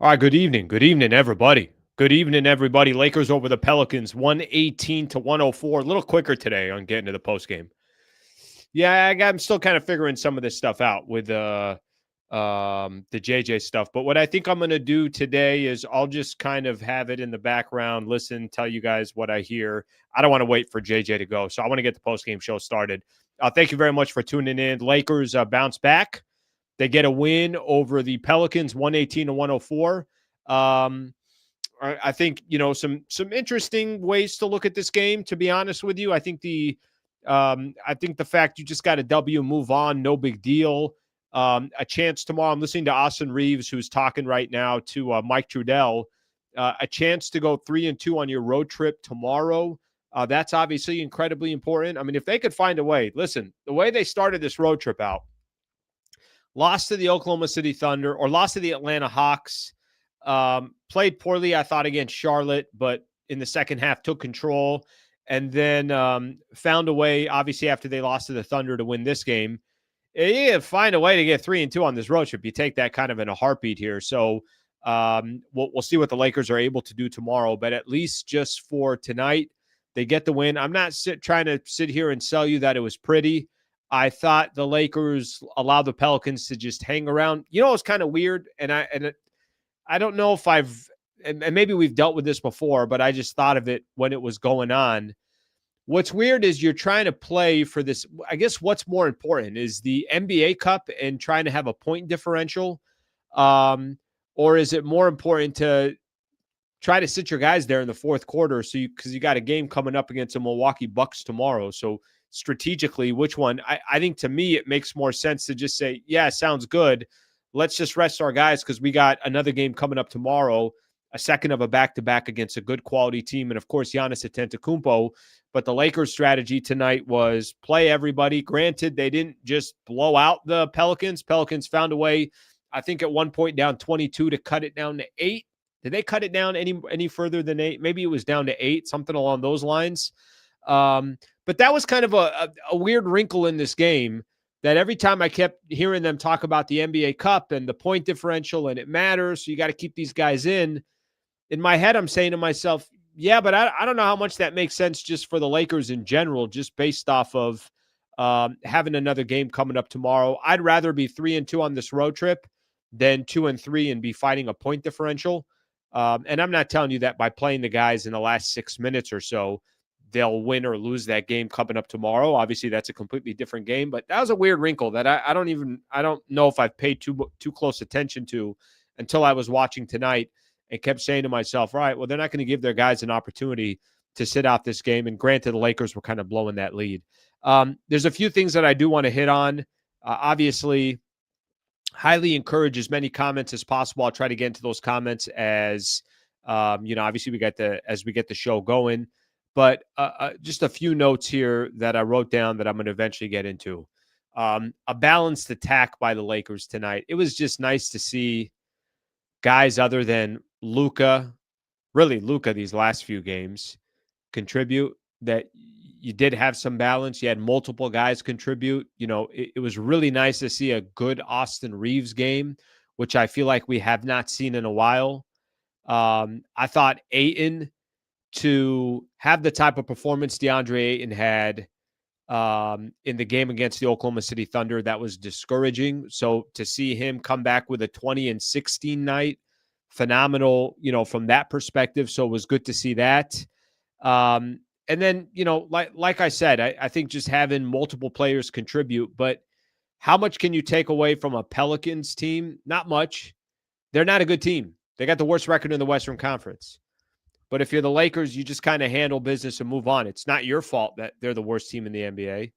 All right, good evening. Good evening, everybody. Good evening, everybody. Lakers over the Pelicans, 118 to 104. A little quicker today on getting to the post game. Yeah, I'm still kind of figuring some of this stuff out with the JJ stuff. But what I think I'm going to do today is I'll just kind of have it in the background, listen, tell you guys what I hear. I don't want to wait for JJ to go, so I want to get the post game show started. Thank you very much for tuning in. Lakers bounce back. They get a win over the Pelicans, 118 to 104. I think some interesting ways to look at this game. To be honest with you, I think the fact you just got a W, move on, no big deal. A chance tomorrow. I'm listening to Austin Reeves, who's talking right now to Mike Trudell. A chance to go 3-2 on your road trip tomorrow. That's obviously incredibly important. I mean, if they could find a way, listen, the way they started this road trip out, lost to the Oklahoma City Thunder or lost to the Atlanta Hawks. Played poorly, I thought, against Charlotte, but in the second half took control and then found a way, obviously, after they lost to the Thunder to win this game. You find a way to get 3-2 on this road trip. You take that kind of in a heartbeat here. So we'll see what the Lakers are able to do tomorrow. But at least just for tonight, they get the win. I'm not trying to sit here and sell you that it was pretty. I thought the Lakers allowed the Pelicans to just hang around. You know, it's kind of weird, and I don't know if and maybe we've dealt with this before, but I just thought of it when it was going on. What's weird is you're trying to play for this. I guess what's more important is the NBA Cup and trying to have a point differential, or is it more important to try to sit your guys there in the fourth quarter? So because you got a game coming up against the Milwaukee Bucks tomorrow, so strategically, which one? I think to me, it makes more sense to just say, yeah, sounds good. Let's just rest our guys because we got another game coming up tomorrow, a second of a back-to-back against a good quality team. And, of course, Giannis Antetokounmpo. But the Lakers' strategy tonight was play everybody. Granted, they didn't just blow out the Pelicans. Pelicans found a way, I think at one point down 22 to cut it down to 8. Did they cut it down any further than 8? Maybe it was down to 8, something along those lines. But that was kind of a weird wrinkle in this game that every time I kept hearing them talk about the NBA Cup and the point differential and it matters, so you got to keep these guys in my head, I'm saying to myself, yeah, but I don't know how much that makes sense just for the Lakers in general, just based off of having another game coming up tomorrow. I'd rather be 3-2 on this road trip than 2-3 and be fighting a point differential. And I'm not telling you that by playing the guys in the last 6 minutes or so, they'll win or lose that game coming up tomorrow. Obviously, that's a completely different game, but that was a weird wrinkle that I don't know if I've paid too close attention to until I was watching tonight and kept saying to myself, all right, well, they're not going to give their guys an opportunity to sit out this game. And granted, the Lakers were kind of blowing that lead. There's a few things that I do want to hit on. Obviously, highly encourage as many comments as possible. I'll try to get into those comments as, obviously as we get the show going. But just a few notes here that I wrote down that I'm going to eventually get into. A balanced attack by the Lakers tonight. It was just nice to see guys other than Luka these last few games contribute, that you did have some balance. You had multiple guys contribute. You know, it was really nice to see a good Austin Reaves game, which I feel like we have not seen in a while. I thought Ayton, to have the type of performance Deandre Ayton had in the game against the Oklahoma City Thunder, that was discouraging. So to see him come back with a 20-16 night, phenomenal, from that perspective. So it was good to see that. And then, like I said, I think just having multiple players contribute, but how much can you take away from a Pelicans team? Not much. They're not a good team. They got the worst record in the Western Conference. But if you're the Lakers, you just kind of handle business and move on. It's not your fault that they're the worst team in the NBA.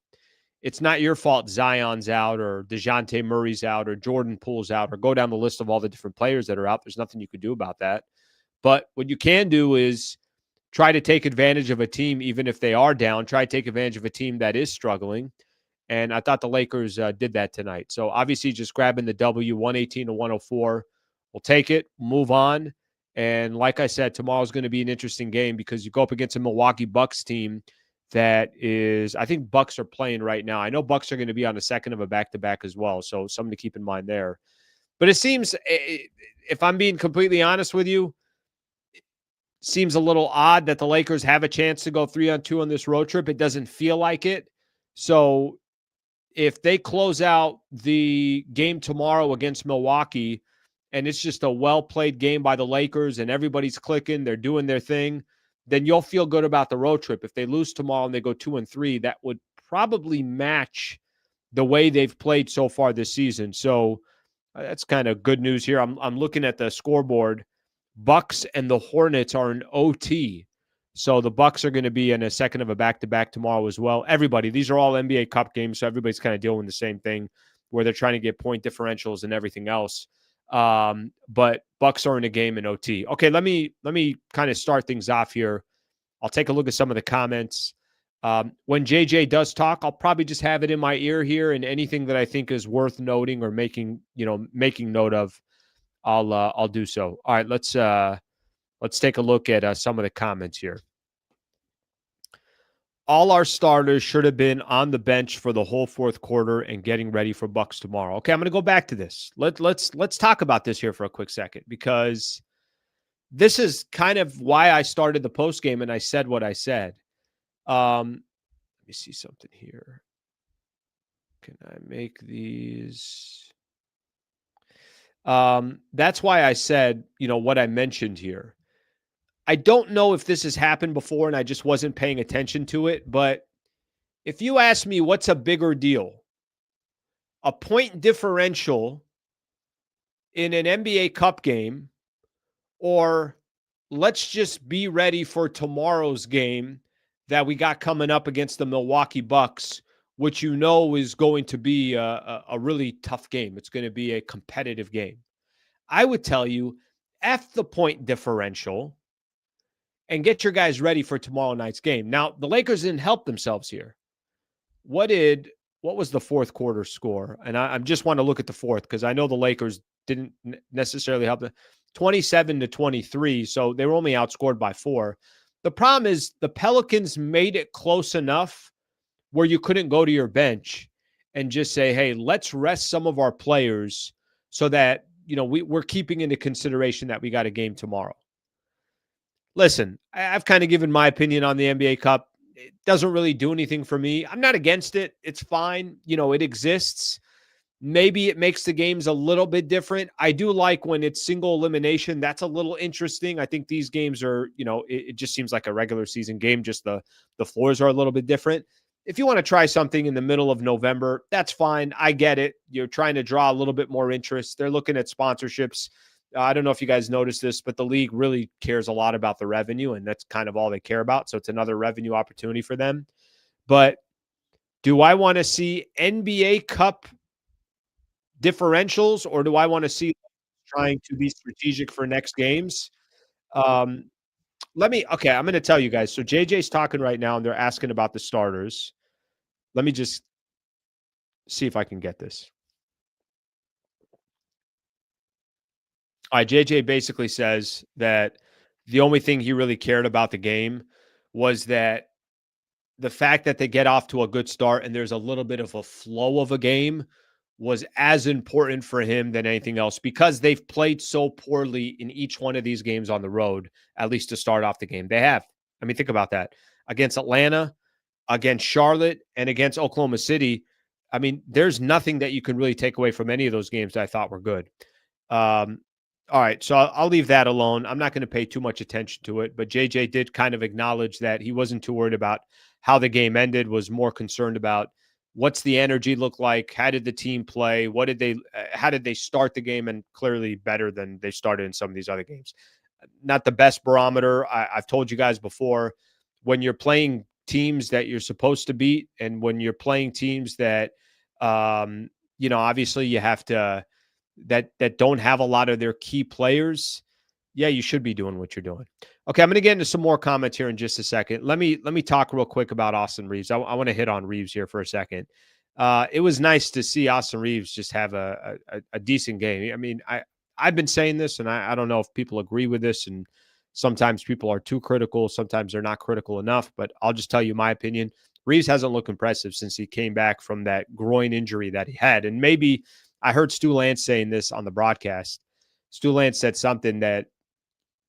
It's not your fault Zion's out or DeJounte Murray's out or Jordan Poole's out, or go down the list of all the different players that are out. There's nothing you could do about that. But what you can do is try to take advantage of a team, even if they are down. Try to take advantage of a team that is struggling. And I thought the Lakers did that tonight. So obviously just grabbing the W, 118 to 104. We'll take it, move on. And like I said, tomorrow's going to be an interesting game because you go up against a Milwaukee Bucks team that is, I think Bucks are playing right now. I know Bucks are going to be on the second of a back-to-back as well, so something to keep in mind there. But it seems, if I'm being completely honest with you, seems a little odd that the Lakers have a chance to go 3-on-2 on this road trip. It doesn't feel like it. So if they close out the game tomorrow against Milwaukee and it's just a well-played game by the Lakers and everybody's clicking, they're doing their thing, then you'll feel good about the road trip. If they lose tomorrow and they go 2-3, that would probably match the way they've played so far this season. So that's kind of good news here. I'm looking at the scoreboard. Bucks and the Hornets are in OT. So the Bucks are going to be in a second of a back-to-back tomorrow as well. Everybody, these are all NBA Cup games, so everybody's kind of dealing with the same thing where they're trying to get point differentials and everything else. But Bucks are in a game in OT. Okay, let me kind of start things off here. I'll take a look at some of the comments. When JJ does talk, I'll probably just have it in my ear here, and anything that I think is worth noting or making note of, I'll do so. All right, let's take a look at some of the comments here. All our starters should have been on the bench for the whole fourth quarter and getting ready for Bucks tomorrow. Okay, I'm going to go back to this. Let's talk about this here for a quick second, because this is kind of why I started the post game and I said what I said. Let me see something here. Can I make these? That's why I said, what I mentioned here. I don't know if this has happened before and I just wasn't paying attention to it, but if you ask me what's a bigger deal, a point differential in an NBA Cup game, or let's just be ready for tomorrow's game that we got coming up against the Milwaukee Bucks, which is going to be a really tough game. It's going to be a competitive game. I would tell you, F the point differential and get your guys ready for tomorrow night's game. Now, the Lakers didn't help themselves here. What was the fourth quarter score? And I just want to look at the fourth because I know the Lakers didn't necessarily help them. 27-23, so they were only outscored by 4. The problem is the Pelicans made it close enough where you couldn't go to your bench and just say, hey, let's rest some of our players so that, we're keeping into consideration that we got a game tomorrow. Listen, I've kind of given my opinion on the NBA Cup. It doesn't really do anything for me. I'm not against it. It's fine. It exists. Maybe it makes the games a little bit different. I do like when it's single elimination. That's a little interesting. I think these games are, it just seems like a regular season game. Just the floors are a little bit different. If you want to try something in the middle of November, that's fine. I get it. You're trying to draw a little bit more interest. They're looking at sponsorships. I don't know if you guys noticed this, but the league really cares a lot about the revenue, and that's kind of all they care about. So it's another revenue opportunity for them. But do I want to see NBA Cup differentials, or do I want to see trying to be strategic for next games? I'm going to tell you guys. So JJ's talking right now, and they're asking about the starters. Let me just see if I can get this. All right, JJ basically says that the only thing he really cared about the game was that the fact that they get off to a good start and there's a little bit of a flow of a game was as important for him than anything else, because they've played so poorly in each one of these games on the road, at least to start off the game. They have. I mean, think about that. Against Atlanta, against Charlotte, and against Oklahoma City. I mean, there's nothing that you can really take away from any of those games that I thought were good. All right, so I'll leave that alone. I'm not going to pay too much attention to it, but JJ did kind of acknowledge that he wasn't too worried about how the game ended, was more concerned about what's the energy look like, how did the team play, how did they start the game, and clearly better than they started in some of these other games. Not the best barometer. I've told you guys before, when you're playing teams that you're supposed to beat, and when you're playing teams that, obviously you have to, that don't have a lot of their key players, yeah, you should be doing what you're doing. Okay, I'm going to get into some more comments here in just a second. Let me talk real quick about Austin Reeves. I want to hit on Reeves here for a second. It was nice to see Austin Reeves just have a decent game. I mean, I've been saying this, and I don't know if people agree with this, and sometimes people are too critical, sometimes they're not critical enough, but I'll just tell you my opinion. Reeves hasn't looked impressive since he came back from that groin injury that he had, and maybe I heard Stu Lance saying this on the broadcast. Stu Lance said something that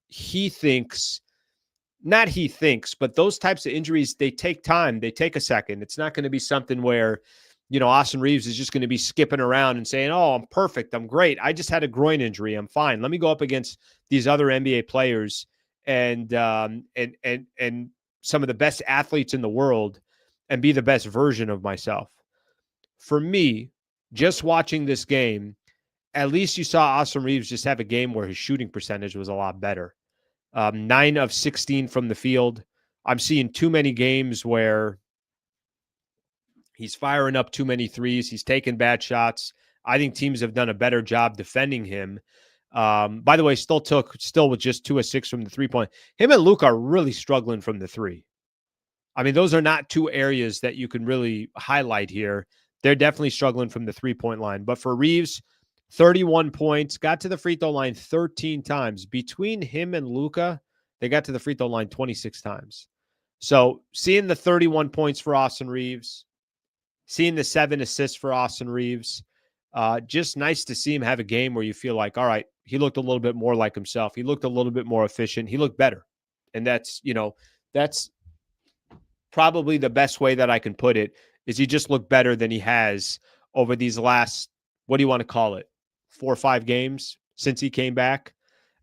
he thinks, not he thinks, but those types of injuries, they take time. They take a second. It's not going to be something where, Austin Reeves is just going to be skipping around and saying, oh, I'm perfect. I'm great. I just had a groin injury. I'm fine. Let me go up against these other NBA players and some of the best athletes in the world and be the best version of myself. For me, just watching this game, at least you saw Austin Reeves just have a game where his shooting percentage was a lot better. 9 of 16 from the field. I'm seeing too many games where he's firing up too many threes. He's taking bad shots. I think teams have done a better job defending him. By the way, still with just 2 of 6 from the 3-point. Him and Luke are really struggling from the 3. I mean, those are not two areas that you can really highlight here. They're definitely struggling from the 3-point line. But for Reeves, 31 points, got to the free throw line 13 times. Between him and Luka, they got to the free throw line 26 times. So seeing the 31 points for Austin Reeves, seeing the 7 assists for Austin Reeves, just nice to see him have a game where you feel like, all right, he looked a little bit more like himself. He looked a little bit more efficient. He looked better. And that's probably the best way that I can put it, is he just looked better than he has over these last, what do you want to call it, 4 or 5 games since he came back.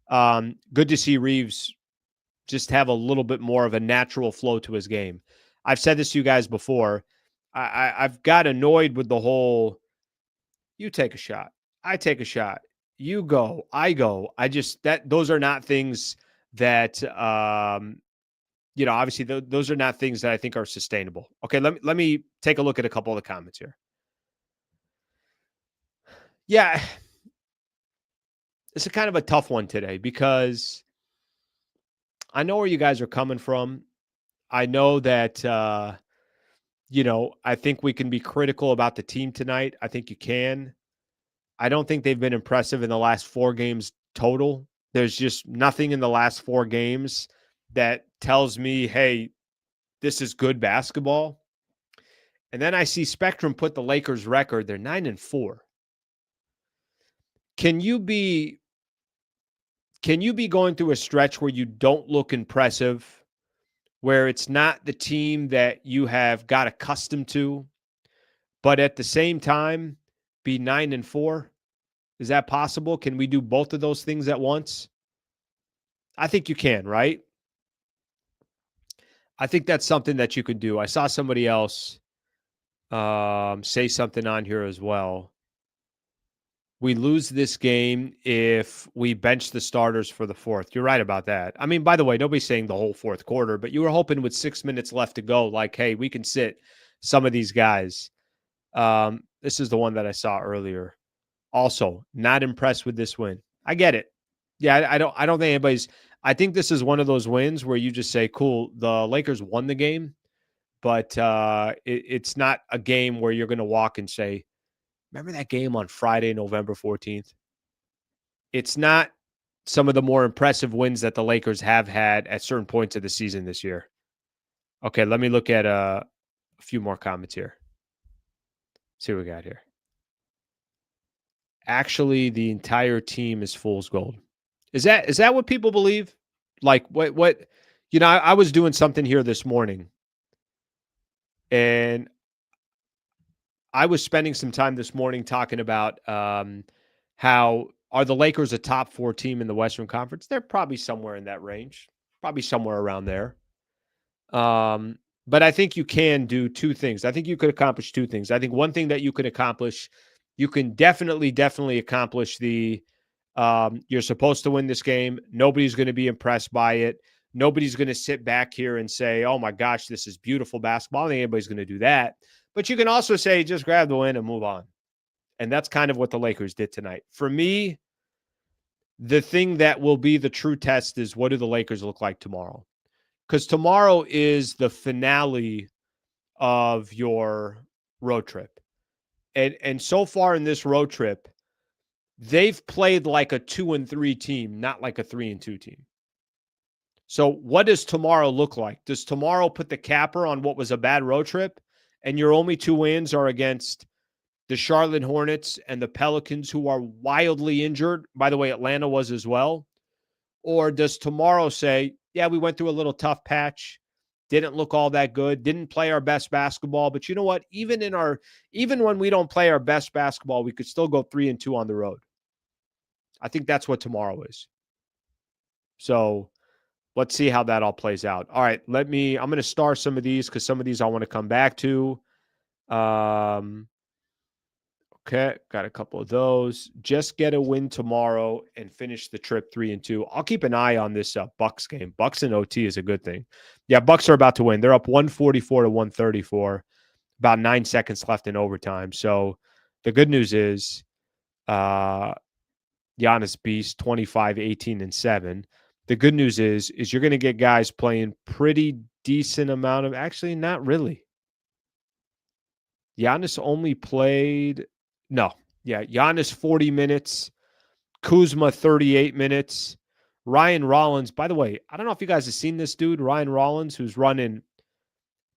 Good to see Reeves just have a little bit more of a natural flow to his game. I've said this to you guys before. I've got annoyed with the whole, you take a shot, I take a shot, you go, I go. Those are not things that, obviously those are not things that I think are sustainable. Okay, let me take a look at a couple of the comments here. Yeah, it's a kind of a tough one today because I know where you guys are coming from. I know that, I think we can be critical about the team tonight. I think you can. I don't think they've been impressive in the last 4 games total. There's just nothing in the last 4 games that tells me, hey, this is good basketball. And then I see Spectrum put the Lakers record. They're 9-4. Can you be going through a stretch where you don't look impressive, where it's not the team that you have got accustomed to, but at the same time be 9-4? Is that possible? Can we do both of those things at once? I think you can, right? I think that's something that you could do. I saw somebody else say something on here as well. We lose this game if we bench the starters for the 4th. You're right about that. I mean, by the way, nobody's saying the whole 4th quarter, but you were hoping with 6 minutes left to go, like, hey, we can sit some of these guys. This is the one that I saw earlier. Also, not impressed with this win. I get it. Yeah, I don't think anybody's. I think this is one of those wins where you just say, cool, the Lakers won the game, but it's not a game where you're going to walk and say, remember that game on Friday, November 14th? It's not some of the more impressive wins that the Lakers have had at certain points of the season this year. Okay, let me look at a few more comments here. See what we got here. Actually, the entire team is fool's gold. Is that what people believe? Like what I was doing something here this morning, and I was spending some time this morning talking about how are the Lakers a top 4 team in the Western Conference? They're probably somewhere in that range, probably somewhere around there. But I think you can do 2 things. I think you could accomplish 2 things. I think one thing that you could accomplish, you can definitely accomplish the you're supposed to win this game. Nobody's going to be impressed by it. Nobody's going to sit back here and say, oh my gosh, this is beautiful basketball. I don't think anybody's going to do that. But you can also say, just grab the win and move on. And that's kind of what the Lakers did tonight. For me, the thing that will be the true test is, what do the Lakers look like tomorrow? Because tomorrow is the finale of your road trip. And so far in this road trip, they've played like a 2-3 team, not like a 3-2 team. So what does tomorrow look like? Does tomorrow put the capper on what was a bad road trip, and your only 2 wins are against the Charlotte Hornets and the Pelicans, who are wildly injured? By the way, Atlanta was as well. Or does tomorrow say, yeah, we went through a little tough patch, didn't look all that good, didn't play our best basketball, but you know what? Even when we don't play our best basketball, we could still go 3-2 on the road. I think that's what tomorrow is. So let's see how that all plays out. All right, I'm going to star some of these because some of these I want to come back to. Okay, got a couple of those. Just get a win tomorrow and finish the trip 3-2. I'll keep an eye on this Bucks game. Bucks and OT is a good thing. Yeah, Bucks are about to win. They're up 144 to 134. About 9 seconds left in overtime. So the good news is Giannis Beast 25, 18, and 7. The good news is you're going to get guys playing pretty decent amount of, actually not really. Giannis only played Giannis 40 minutes, Kuzma 38 minutes, Ryan Rollins. By the way, I don't know if you guys have seen this dude, Ryan Rollins, who's running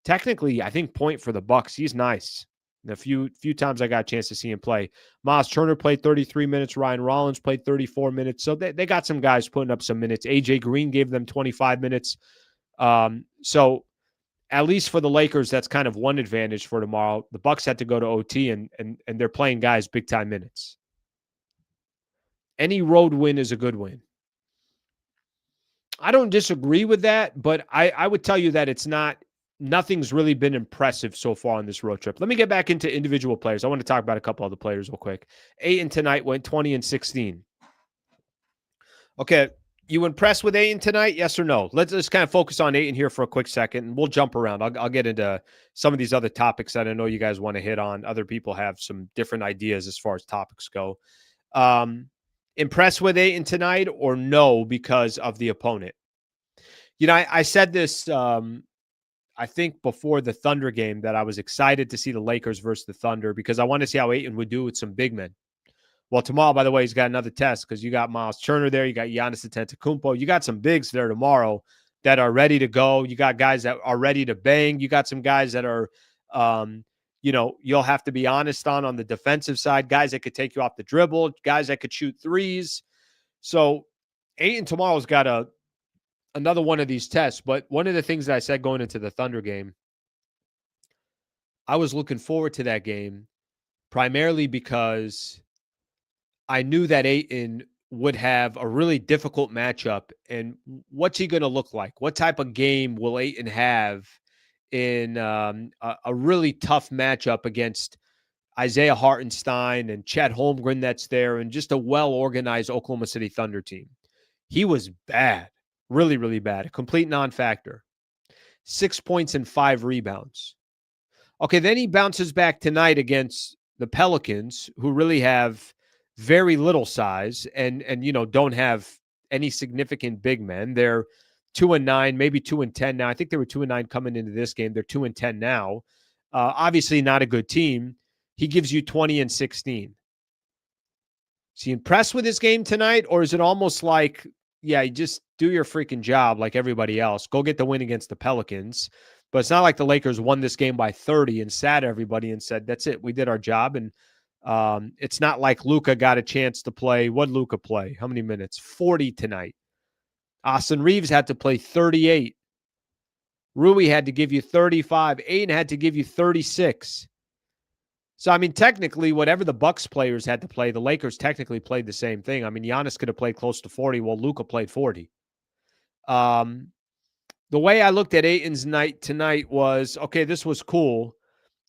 technically, I think, point for the Bucks. He's nice. And a few times I got a chance to see him play. Miles Turner played 33 minutes. Ryan Rollins played 34 minutes. So they got some guys putting up some minutes. AJ Green gave them 25 minutes. So at least for the Lakers, that's kind of one advantage for tomorrow. The Bucks had to go to OT, and they're playing guys big time minutes. Any road win is a good win. I don't disagree with that, but I would tell you that nothing's really been impressive so far on this road trip. Let me get back into individual players. I want to talk about a couple other players real quick. Ayton tonight went 20 and 16. Okay. You impressed with Ayton tonight? Yes or no? Let's just kind of focus on Ayton here for a quick second, and we'll jump around. I'll get into some of these other topics that I know you guys want to hit on. Other people have some different ideas as far as topics go. Impressed with Ayton tonight or no because of the opponent? You know, I said this, I think before the Thunder game, that I was excited to see the Lakers versus the Thunder because I want to see how Ayton would do with some big men. Well, tomorrow, by the way, he's got another test because you got Miles Turner there. You got Giannis Antetokounmpo. You got some bigs there tomorrow that are ready to go. You got guys that are ready to bang. You got some guys that are, you'll have to be honest on the defensive side, guys that could take you off the dribble, guys that could shoot threes. So Ayton tomorrow's got another one of these tests. But one of the things that I said going into the Thunder game, I was looking forward to that game primarily because I knew that Ayton would have a really difficult matchup. And what's he going to look like? What type of game will Ayton have in a really tough matchup against Isaiah Hartenstein and Chet Holmgren that's there and just a well-organized Oklahoma City Thunder team? He was bad, really, really bad, a complete non-factor. 6 points and 5 rebounds. Okay, then he bounces back tonight against the Pelicans, who really have very little size and don't have any significant big men. They're 2-9, maybe 2-10 now. I think they were 2-9 coming into this game. They're 2-10 now. Obviously not a good team. He gives you 20 and 16. Is he impressed with this game tonight, or is it almost like, yeah, you just do your freaking job like everybody else. Go get the win against the Pelicans. But it's not like the Lakers won this game by 30 and sat everybody and said, that's it, we did our job. And it's not like Luka got a chance to play. What did Luka play? How many minutes? 40 tonight. Austin Reeves had to play 38. Rui had to give you 35. Ayton had to give you 36. So, I mean, technically, whatever the Bucks players had to play, the Lakers technically played the same thing. I mean, Giannis could have played close to 40, while Luka played 40. The way I looked at Ayton's night tonight was, okay, this was cool,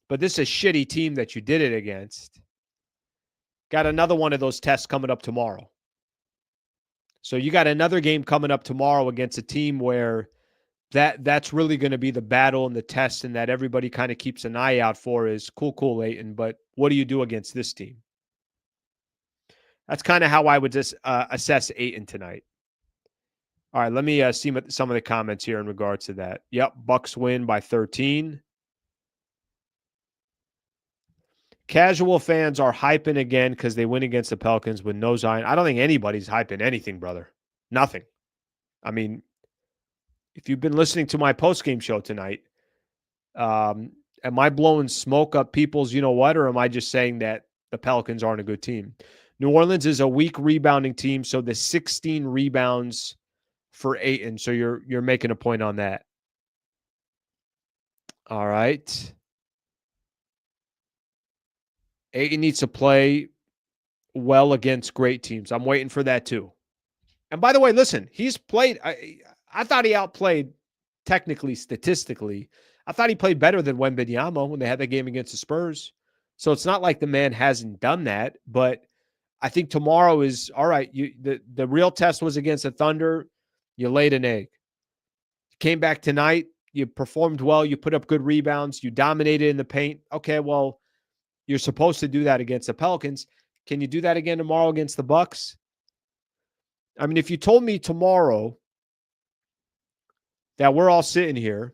but this is a shitty team that you did it against. Got another one of those tests coming up tomorrow. So you got another game coming up tomorrow against a team where that's really going to be the battle and the test, and that everybody kind of keeps an eye out for is cool, Ayton, but what do you do against this team? That's kind of how I would just assess Ayton tonight. All right, let me see some of the comments here in regards to that. Yep, Bucks win by 13. Casual fans are hyping again because they win against the Pelicans with no Zion. I don't think anybody's hyping anything, brother. Nothing. I mean, if you've been listening to my post-game show tonight, Am I blowing smoke up people's you know what, or am I just saying that the Pelicans aren't a good team? New Orleans is a weak rebounding team, so the 16 rebounds for Ayton. So you're making a point on that. All right. Ayton needs to play well against great teams. I'm waiting for that too. And by the way, listen, he's played. I thought he outplayed technically, statistically. I thought he played better than Wembanyama when they had that game against the Spurs. So it's not like the man hasn't done that, but I think tomorrow is all right. The real test was against the Thunder. You laid an egg. Came back tonight. You performed well. You put up good rebounds. You dominated in the paint. Okay, well, you're supposed to do that against the Pelicans. Can you do that again tomorrow against the Bucks? I mean, if you told me tomorrow that we're all sitting here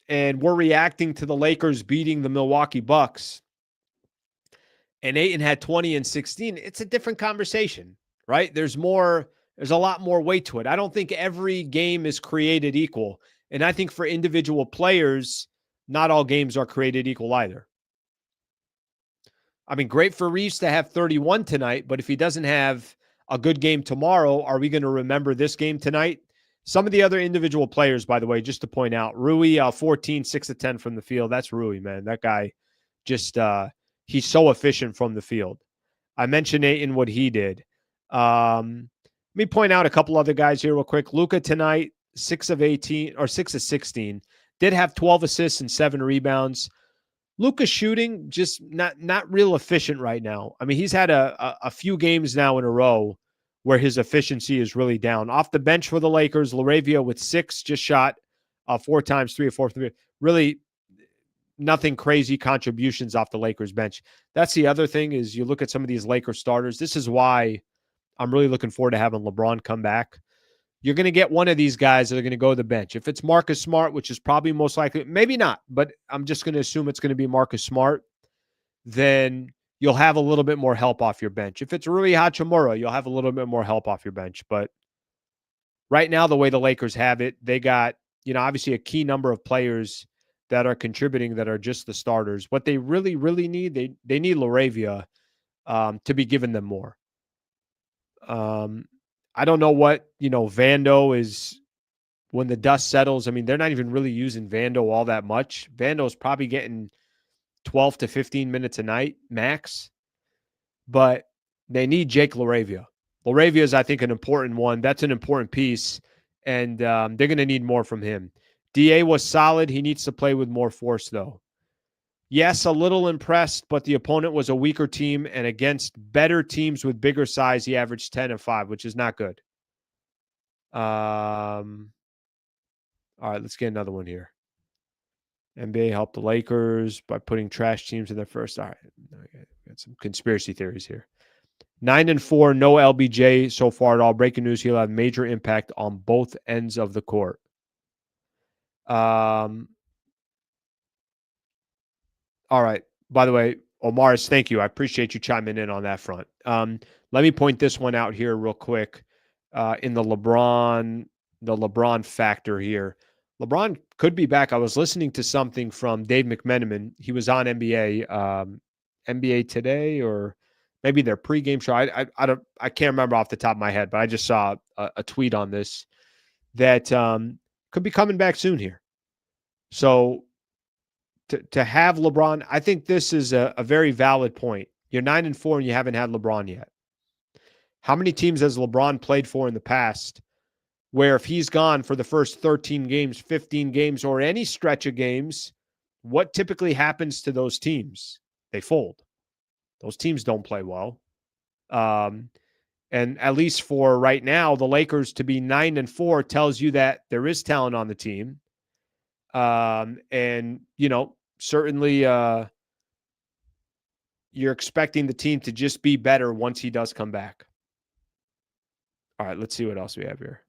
and we're reacting to the Lakers beating the Milwaukee Bucks and Ayton had 20 and 16, it's a different conversation, right? There's a lot more weight to it. I don't think every game is created equal. And I think for individual players, not all games are created equal either. I mean, great for Reeves to have 31 tonight, but if he doesn't have a good game tomorrow, are we going to remember this game tonight? Some of the other individual players, by the way, just to point out, Rui, 14, 6 of 10 from the field. That's Rui, man. That guy just, he's so efficient from the field. I mentioned Ayton, what he did. Let me point out a couple other guys here real quick. Luka tonight, 6 of 18 or 6 of 16, did have 12 assists and 7 rebounds. Luka's shooting just not real efficient right now. I mean, he's had a few games now in a row where his efficiency is really down. Off the bench for the Lakers, Laravia with 6 just shot 4 times, 3 or 4. Really nothing crazy contributions off the Lakers bench. That's the other thing is you look at some of these Lakers starters. This is why I'm really looking forward to having LeBron come back. You're going to get one of these guys that are going to go to the bench. If it's Marcus Smart, which is probably most likely, maybe not, but I'm just going to assume it's going to be Marcus Smart, then you'll have a little bit more help off your bench. If it's Rui Hachimura, you'll have a little bit more help off your bench. But right now, the way the Lakers have it, they got, obviously a key number of players that are contributing that are just the starters. What they really, really need, they need Laravia to be giving them more. I don't know what, Vando is when the dust settles. I mean, they're not even really using Vando all that much. Vando's probably getting 12 to 15 minutes a night max, but they need Jake Laravia. Laravia is, I think, an important one. That's an important piece, and they're going to need more from him. DA was solid. He needs to play with more force, though. Yes, a little impressed, but the opponent was a weaker team, and against better teams with bigger size, he averaged 10 and 5, which is not good. All right, let's get another one here. NBA helped the Lakers by putting trash teams in their first. All right, got some conspiracy theories here. 9 and 4, no LBJ so far at all. Breaking news: he'll have major impact on both ends of the court. All right. By the way, Omaris, thank you. I appreciate you chiming in on that front. Let me point this one out here real quick. In the LeBron factor here. LeBron could be back. I was listening to something from Dave McMenamin. He was on NBA Today, or maybe their pregame show. I can't remember off the top of my head, but I just saw a tweet on this that could be coming back soon here. So to have LeBron, I think this is a very valid point. You're 9 and 4 and you haven't had LeBron yet. How many teams has LeBron played for in the past where if he's gone for the first 13 games, 15 games, or any stretch of games, what typically happens to those teams? They fold. Those teams don't play well. And at least for right now, the Lakers to be 9 and 4 tells you that there is talent on the team. And, certainly you're expecting the team to just be better once he does come back. All right, let's see what else we have here.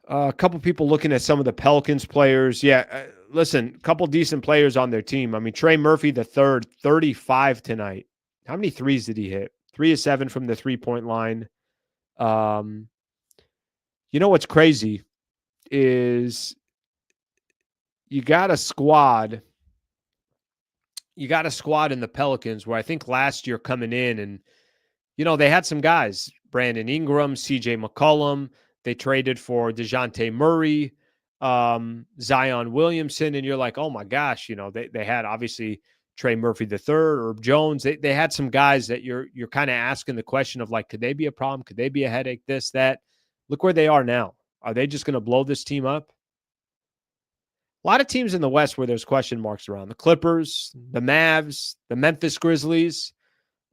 A couple people looking at some of the Pelicans players. Yeah, listen, a couple decent players on their team. I mean, Trey Murphy, the third, 35 tonight. How many threes did he hit? 3 of 7 from the three-point line. You know what's crazy is you got a squad. You got a squad in the Pelicans where I think last year coming in and, they had some guys, Brandon Ingram, CJ McCollum. They traded for DeJounte Murray, Zion Williamson. And you're like, oh my gosh, they had obviously Trey Murphy III or Jones. They had some guys that you're kind of asking the question of like, could they be a problem? Could they be a headache? This, that. Look where they are now. Are they just going to blow this team up? A lot of teams in the West where there's question marks around. The Clippers, the Mavs, the Memphis Grizzlies.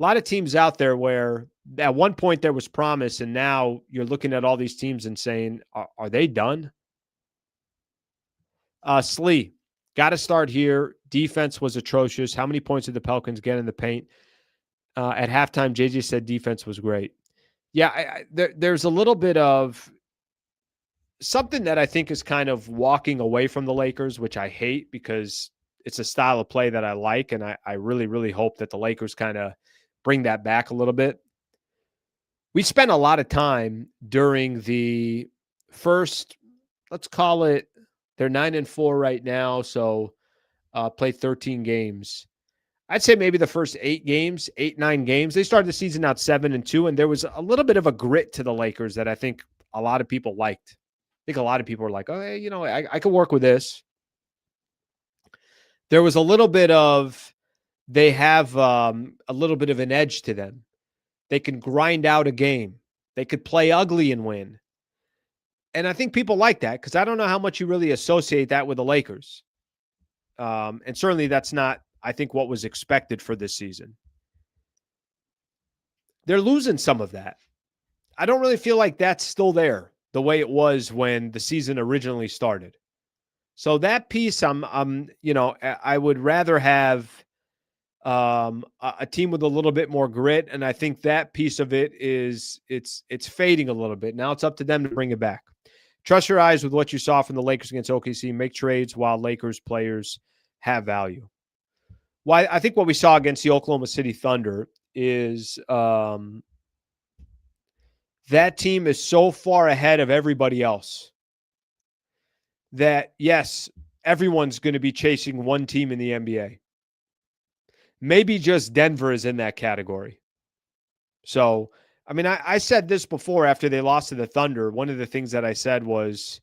A lot of teams out there where at one point there was promise, and now you're looking at all these teams and saying, are they done? Slee, got to start here. Defense was atrocious. How many points did the Pelicans get in the paint? At halftime, JJ said defense was great. Yeah, there's a little bit of something that I think is kind of walking away from the Lakers, which I hate because it's a style of play that I like, and I really, really hope that the Lakers kind of bring that back a little bit. We spent a lot of time during the first, let's call it, they're 9-4 right now, so played 13 games. I'd say maybe the first 9 games. They started the season out 7-2, and there was a little bit of a grit to the Lakers that I think a lot of people liked. I think a lot of people were like, oh, hey, I can work with this. There was a little bit of, they have a little bit of an edge to them. They can grind out a game. They could play ugly and win. And I think people like that because I don't know how much you really associate that with the Lakers. And certainly that's not, I think, what was expected for this season. They're losing some of that. I don't really feel like that's still there the way it was when the season originally started. So that piece, I would rather have a team with a little bit more grit, and I think that piece of it is it's fading a little bit. Now it's up to them to bring it back. Trust your eyes with what you saw from the Lakers against OKC. Make trades while Lakers players have value. Well, I think what we saw against the Oklahoma City Thunder is that team is so far ahead of everybody else that, yes, everyone's going to be chasing one team in the NBA. Maybe just Denver is in that category. So, I mean, I said this before after they lost to the Thunder. One of the things that I said was,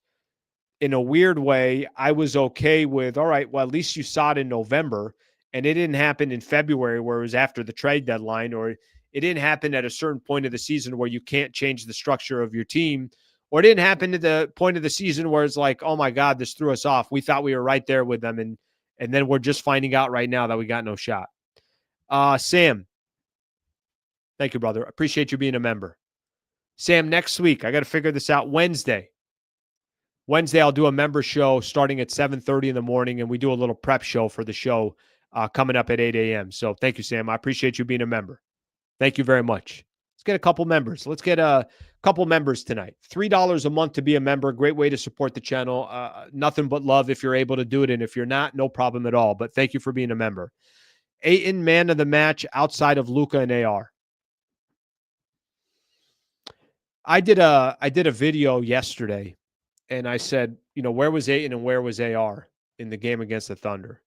in a weird way, I was okay with, all right, well, at least you saw it in November, and it didn't happen in February where it was after the trade deadline, or it didn't happen at a certain point of the season where you can't change the structure of your team, or it didn't happen at the point of the season where it's like, oh, my God, this threw us off. We thought we were right there with them, and then we're just finding out right now that we got no shot. Sam, thank you, brother. Appreciate you being a member. Sam, next week, I got to figure this out. Wednesday, I'll do a member show starting at 7:30 in the morning, and we do a little prep show for the show coming up at 8 a.m. So thank you, Sam. I appreciate you being a member. Thank you very much. Let's get a couple members. Let's get a couple members tonight. $3 a month to be a member. Great way to support the channel. Nothing but love if you're able to do it, and if you're not, no problem at all. But thank you for being a member. Ayton, man of the match outside of Luka and AR. I did a video yesterday, and I said, where was Ayton and where was AR in the game against the Thunder?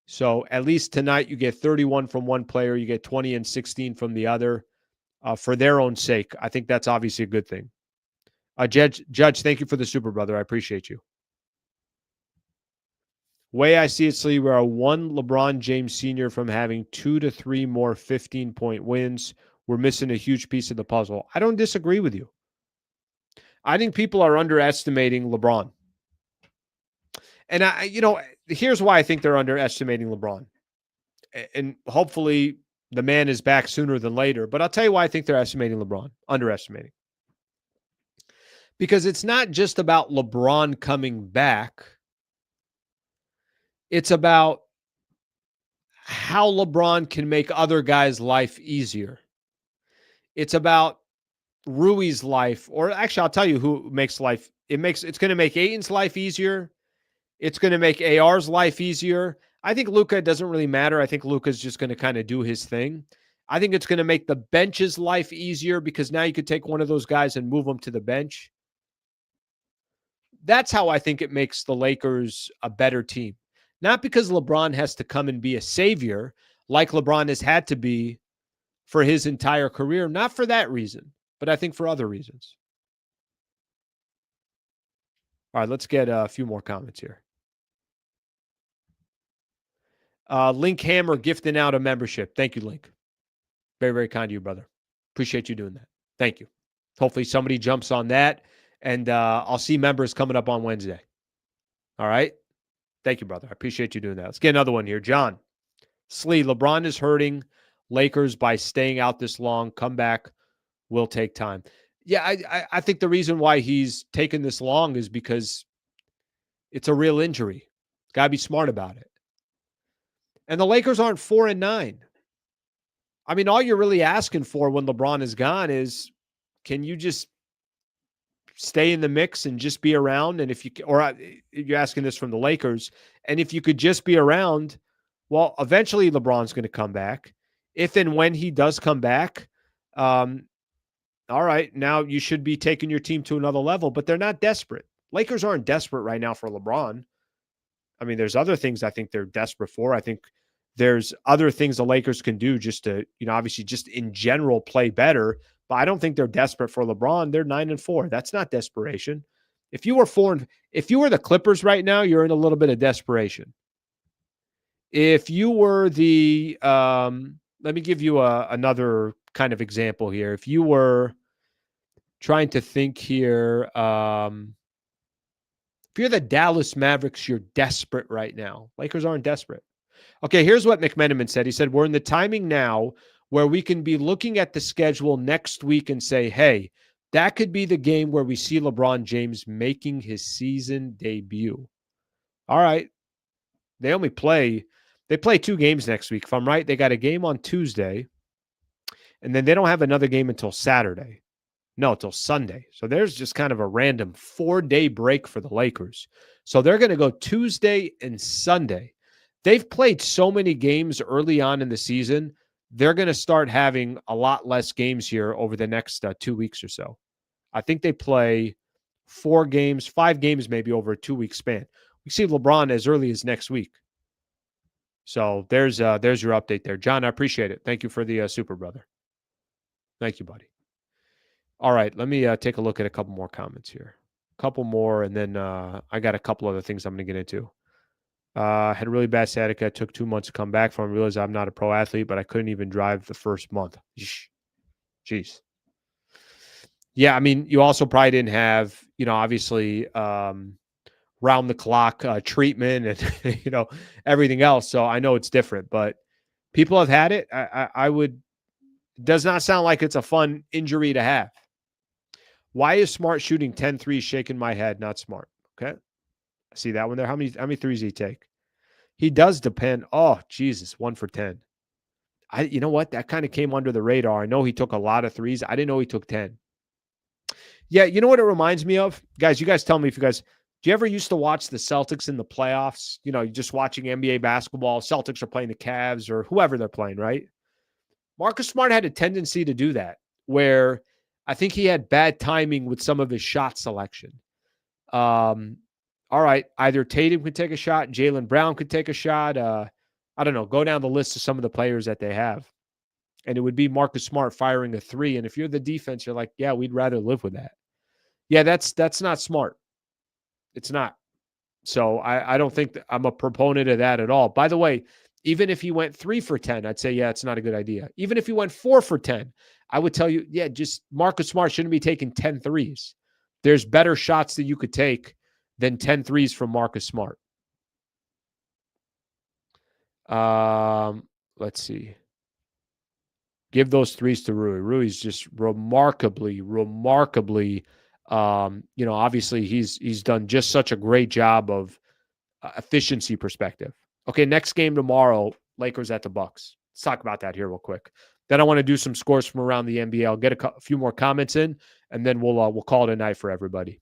So at least tonight you get 31 from one player, you get 20 and 16 from the other. For their own sake, I think that's obviously a good thing. Judge, thank you for the super, brother. I appreciate you. Way I see it, Slee, we are one LeBron James Sr. from having 2 to 3 more 15-point wins. We're missing a huge piece of the puzzle. I don't disagree with you. I think people are underestimating LeBron. And here's why I think they're underestimating LeBron. And hopefully the man is back sooner than later. But I'll tell you why I think they're underestimating. Because it's not just about LeBron coming back. It's about how LeBron can make other guys' life easier. It's about Rui's life, or actually, I'll tell you who makes life. It's going to make Ayton's life easier. It's going to make AR's life easier. I think Luka doesn't really matter. I think Luka's just going to kind of do his thing. I think it's going to make the bench's life easier because now you could take one of those guys and move them to the bench. That's how I think it makes the Lakers a better team. Not because LeBron has to come and be a savior like LeBron has had to be for his entire career. Not for that reason, but I think for other reasons. All right, let's get a few more comments here. Link Hammer gifting out a membership. Thank you, Link. Very, very kind of you, brother. Appreciate you doing that. Thank you. Hopefully somebody jumps on that, and I'll see members coming up on Wednesday. All right? Thank you, brother. I appreciate you doing that. Let's get another one here. John. Slee, LeBron is hurting Lakers by staying out this long. Comeback will take time. Yeah, I think the reason why he's taken this long is because it's a real injury. Got to be smart about it. And the Lakers aren't 4-9. I mean, all you're really asking for when LeBron is gone is, can you just stay in the mix and just be around? And if you, or you're asking this from the Lakers, and if you could just be around, well, eventually LeBron's going to come back. If and when he does come back, all right, now you should be taking your team to another level, but they're not desperate. Lakers aren't desperate right now for LeBron. I mean, there's other things I think they're desperate for. I think there's other things the Lakers can do just to, obviously just in general play better, but I don't think they're desperate for LeBron. They're 9-4. That's not desperation. If you were the Clippers right now, you're in a little bit of desperation. If you were the, let me give you another kind of example here. If you were trying to think here, if you're the Dallas Mavericks, you're desperate right now. Lakers aren't desperate. Okay, here's what McMenamin said. He said, we're in the timing now where we can be looking at the schedule next week and say, hey, that could be the game where we see LeBron James making his season debut. All right. They play 2 games next week. If I'm right, they got a game on Tuesday, and then they don't have another game until Saturday. No, until Sunday. So there's just kind of a random 4-day break for the Lakers. So they're going to go Tuesday and Sunday. They've played so many games early on in the season. They're going to start having a lot less games here over the next 2 weeks or so. I think they play 5 games maybe over a 2-week span. We see LeBron as early as next week. So there's your update there. John, I appreciate it. Thank you for the super brother. Thank you, buddy. All right, let me take a look at a couple more comments here. A couple more, and then I got a couple other things I'm going to get into. Had a really bad sciatica. It took 2 months to come back from. Realized I'm not a pro athlete, but I couldn't even drive the first month. Jeez. Yeah, I mean, you also probably didn't have, obviously round the clock treatment and, everything else. So I know it's different, but people have had it. I would, it does not sound like it's a fun injury to have. Why is Smart shooting 10 threes shaking my head? Not smart. Okay. See that one there? How many threes did he take? He does depend. Oh, Jesus, 1 for 10. You know what? That kind of came under the radar. I know he took a lot of threes. I didn't know he took 10. Yeah, you know what it reminds me of? Guys, you guys tell me do you ever used to watch the Celtics in the playoffs? You're just watching NBA basketball. Celtics are playing the Cavs or whoever they're playing, right? Marcus Smart had a tendency to do that, where I think he had bad timing with some of his shot selection. All right, either Tatum could take a shot, Jaylen Brown could take a shot. I don't know. Go down the list of some of the players that they have. And it would be Marcus Smart firing a 3. And if you're the defense, you're like, yeah, we'd rather live with that. Yeah, that's not smart. It's not. So I don't think I'm a proponent of that at all. By the way, even if he went 3 for 10, I'd say, yeah, it's not a good idea. Even if he went 4 for 10, I would tell you, yeah, just Marcus Smart shouldn't be taking 10 threes. There's better shots that you could take than 10 threes from Marcus Smart. Let's see. Give those threes to Rui. Rui's just remarkably, obviously he's done just such a great job of efficiency perspective. Okay, next game tomorrow, Lakers at the Bucks. Let's talk about that here real quick. Then I want to do some scores from around the NBA. I'll get a few more comments in, and then we'll call it a night for everybody.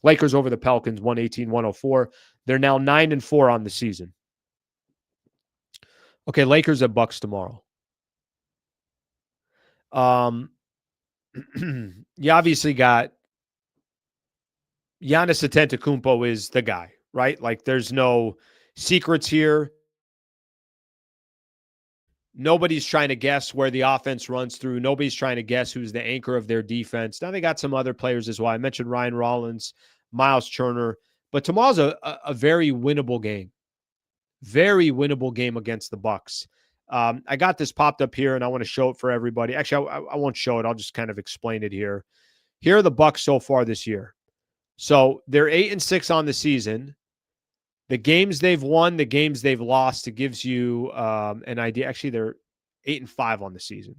Lakers over the Pelicans, 118-104. They're now 9-4 on the season. Okay, Lakers at Bucks tomorrow. You obviously got Giannis Antetokounmpo is the guy, right? Like there's no secrets here. Nobody's trying to guess where the offense runs through. Nobody's trying to guess who's the anchor of their defense. Now they got some other players as well. I mentioned Ryan Rollins, Miles Turner, but tomorrow's a very winnable game. Very winnable game against the Bucks. I got this popped up here, and I want to show it for everybody. Actually, I won't show it. I'll just kind of explain it here. Here are the Bucks so far this year. So they're 8-6 on the season. The games they've won, the games they've lost, it gives you an idea. Actually, they're 8-5 on the season.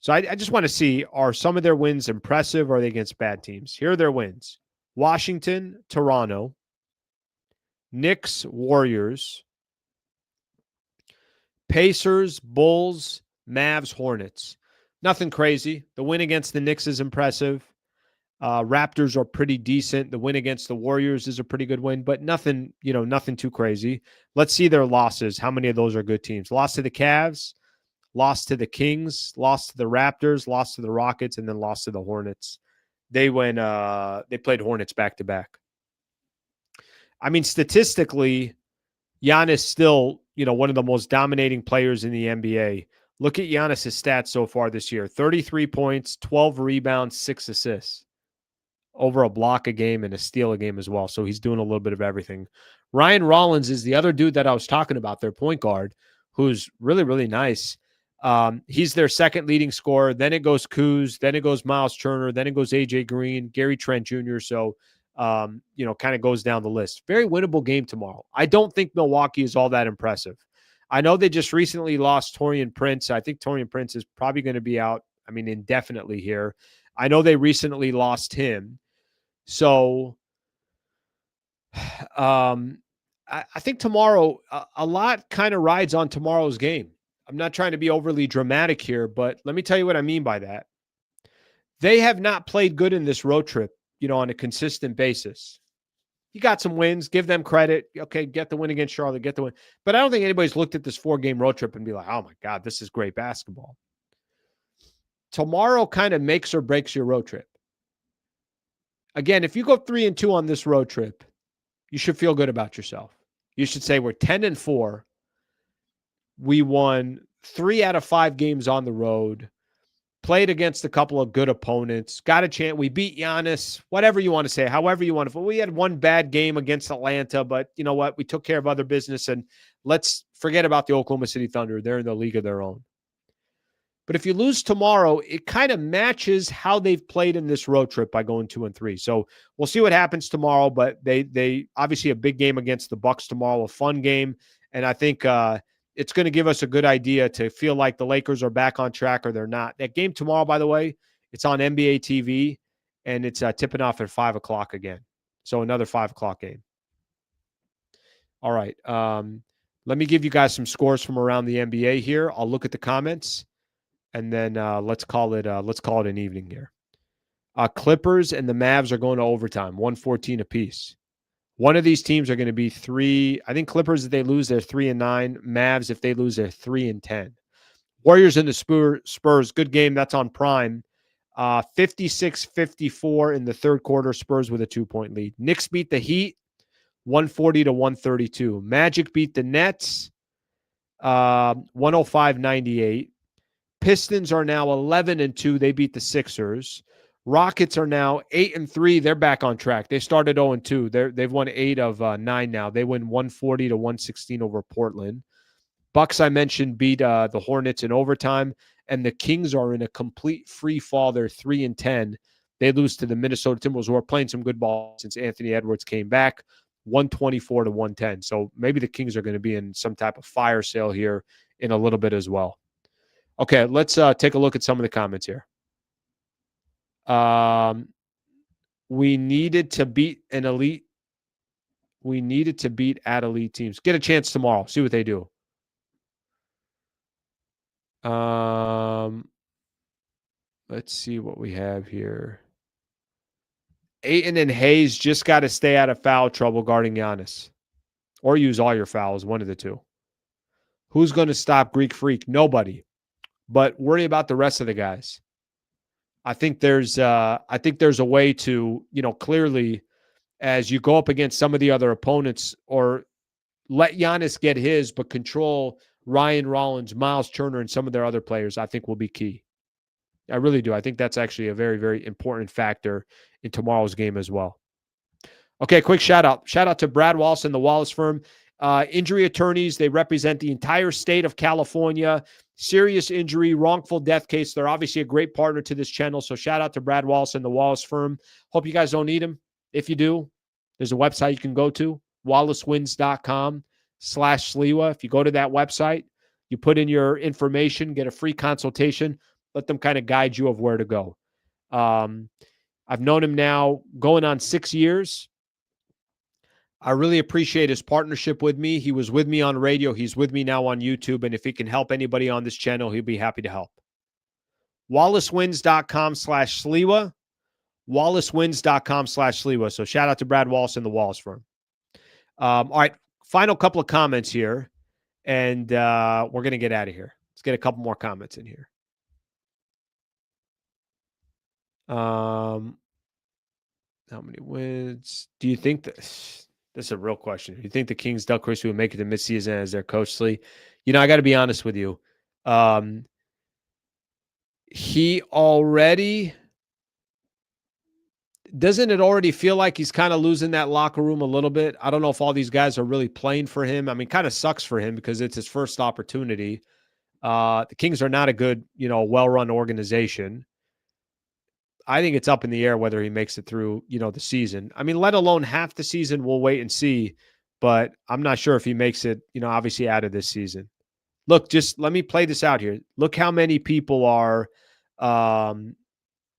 So I just want to see, are some of their wins impressive or are they against bad teams? Here are their wins. Washington, Toronto, Knicks, Warriors, Pacers, Bulls, Mavs, Hornets. Nothing crazy. The win against the Knicks is impressive. Raptors are pretty decent. The win against the Warriors is a pretty good win, but nothing, nothing too crazy. Let's see their losses. How many of those are good teams? Lost to the Cavs, lost to the Kings, lost to the Raptors, lost to the Rockets, and then lost to the Hornets. They played Hornets back to back. I mean, statistically, Giannis still, one of the most dominating players in the NBA. Look at Giannis' stats so far this year. 33 points, 12 rebounds, 6 assists. Over a block a game and a steal a game as well. So he's doing a little bit of everything. Ryan Rollins is the other dude that I was talking about, their point guard, who's really, really nice. He's their second leading scorer. Then it goes Kuz. Then it goes Miles Turner. Then it goes AJ Green, Gary Trent Jr. So, kind of goes down the list. Very winnable game tomorrow. I don't think Milwaukee is all that impressive. I know they just recently lost Taurean Prince. I think Taurean Prince is probably going to be out, indefinitely here. I know they recently lost him. So I think tomorrow, a lot kind of rides on tomorrow's game. I'm not trying to be overly dramatic here, but let me tell you what I mean by that. They have not played good in this road trip, on a consistent basis. You got some wins, give them credit. Okay, get the win against Charlotte, get the win. But I don't think anybody's looked at this 4-game road trip and be like, oh my God, this is great basketball. Tomorrow kind of makes or breaks your road trip. Again, if you go 3-2 on this road trip, you should feel good about yourself. You should say we're 10-4. We won 3 out of 5 games on the road, played against a couple of good opponents, got a chance. We beat Giannis, whatever you want to say, however you want to. We had one bad game against Atlanta, but you know what? We took care of other business, and let's forget about the Oklahoma City Thunder. They're in the league of their own. But if you lose tomorrow, it kind of matches how they've played in this road trip by going 2-3. So we'll see what happens tomorrow. But they obviously a big game against the Bucks tomorrow, a fun game, and I think it's going to give us a good idea to feel like the Lakers are back on track or they're not. That game tomorrow, by the way, it's on NBA TV, and it's tipping off at 5:00 again. So another 5:00 game. All right, let me give you guys some scores from around the NBA here. I'll look at the comments. And then let's call it an evening here. Clippers and the Mavs are going to overtime, 114 apiece. One of these teams are going to be 3. I think Clippers, if they lose, they're 3-9. Mavs, if they lose, they're 3-10. Warriors and the Spurs, good game. That's on Prime. 56-54 in the third quarter. Spurs with a 2-point lead. Knicks beat the Heat, 140-132. Magic beat the Nets, 105-98. Pistons are now 11-2. They beat the Sixers. Rockets are now 8-3. They're back on track. They started 0-2. They've won 8 of 9 now. They win 140-116 over Portland. Bucks, I mentioned, beat the Hornets in overtime, and the Kings are in a complete free fall. They're 3-10. They lose to the Minnesota Timberwolves, who are playing some good ball since Anthony Edwards came back, 124-110. So maybe the Kings are going to be in some type of fire sale here in a little bit as well. Okay, let's take a look at some of the comments here. We needed to beat an elite. We needed to beat at elite teams. Get a chance tomorrow. See what they do. Let's see what we have here. Ayton and Hayes just got to stay out of foul trouble guarding Giannis. Or use all your fouls, one of the two. Who's going to stop Greek Freak? Nobody. But worry about the rest of the guys. I think there's a way to, clearly as you go up against some of the other opponents, or let Giannis get his, but control Ryan Rollins, Miles Turner, and some of their other players, I think will be key. I really do. I think that's actually a very, very important factor in tomorrow's game as well. Okay, quick shout out. Shout out to Brad Wallace and the Wallace firm. Injury attorneys, they represent the entire state of California. Serious injury, wrongful death case. They're obviously a great partner to this channel. So shout out to Brad Wallace and the Wallace firm. Hope you guys don't need him. If you do, there's a website you can go to, wallacewins.com/Sliwa. If you go to that website, you put in your information, get a free consultation, let them kind of guide you of where to go. I've known him now going on 6 years. I really appreciate his partnership with me. He was with me on radio. He's with me now on YouTube. And if he can help anybody on this channel, he'll be happy to help. wallacewins.com/Sliwa. wallacewins.com/Sliwa. So shout out to Brad Wallace and the Wallace firm. All right. Final couple of comments here. And we're going to get out of here. Let's get a couple more comments in here. How many wins? Do you think this is a real question. Do you think the Kings, Doug Christie, would make it to midseason as their coach, Slee? You know, I got to be honest with you. He already doesn't it already feel like he's kind of losing that locker room a little bit? I don't know if all these guys are really playing for him. I mean, kind of sucks for him because it's his first opportunity. The Kings are not a good, well-run organization. I think it's up in the air whether he makes it through, the season. I mean, let alone half the season, we'll wait and see. But I'm not sure if he makes it, obviously out of this season. Look, just let me play this out here. Look how many people are,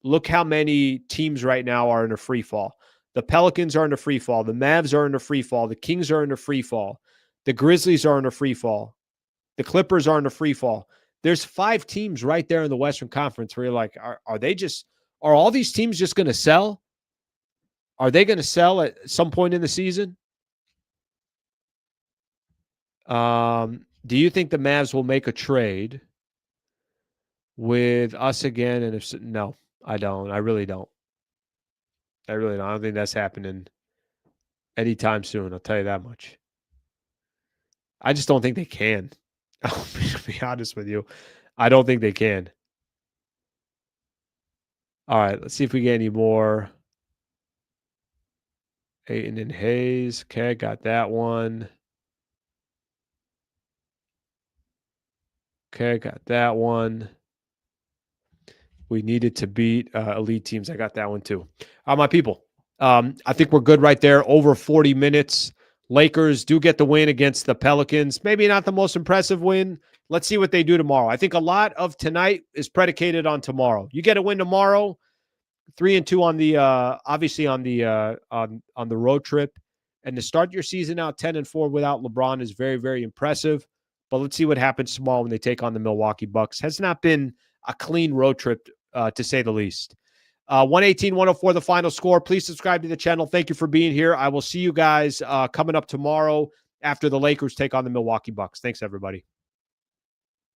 look how many teams right now are in a free fall. The Pelicans are in a free fall. The Mavs are in a free fall. The Kings are in a free fall. The Grizzlies are in a free fall. The Clippers are in a free fall. There's 5 teams right there in the Western Conference where you're like, are all these teams just going to sell? Are they going to sell at some point in the season? Do you think the Mavs will make a trade with us again? And no, I don't. I really don't. I don't think that's happening anytime soon. I'll tell you that much. I just don't think they can. I'll be honest with you. I don't think they can. All right, let's see if we get any more. Ayton and Hayes. Okay, got that one. Okay, got that one. We needed to beat elite teams. I got that one too. My people, I think we're good right there. Over 40 minutes. Lakers do get the win against the Pelicans. Maybe not the most impressive win. Let's see what they do tomorrow. I think a lot of tonight is predicated on tomorrow. You get a win tomorrow, 3-2 on the obviously on the road trip, and to start your season out 10-4 without LeBron is very, very impressive. But let's see what happens tomorrow when they take on the Milwaukee Bucks. Has not been a clean road trip, to say the least. 118-104, the final score. Please subscribe to the channel. Thank you for being here. I will see you guys coming up tomorrow after the Lakers take on the Milwaukee Bucks. Thanks, everybody.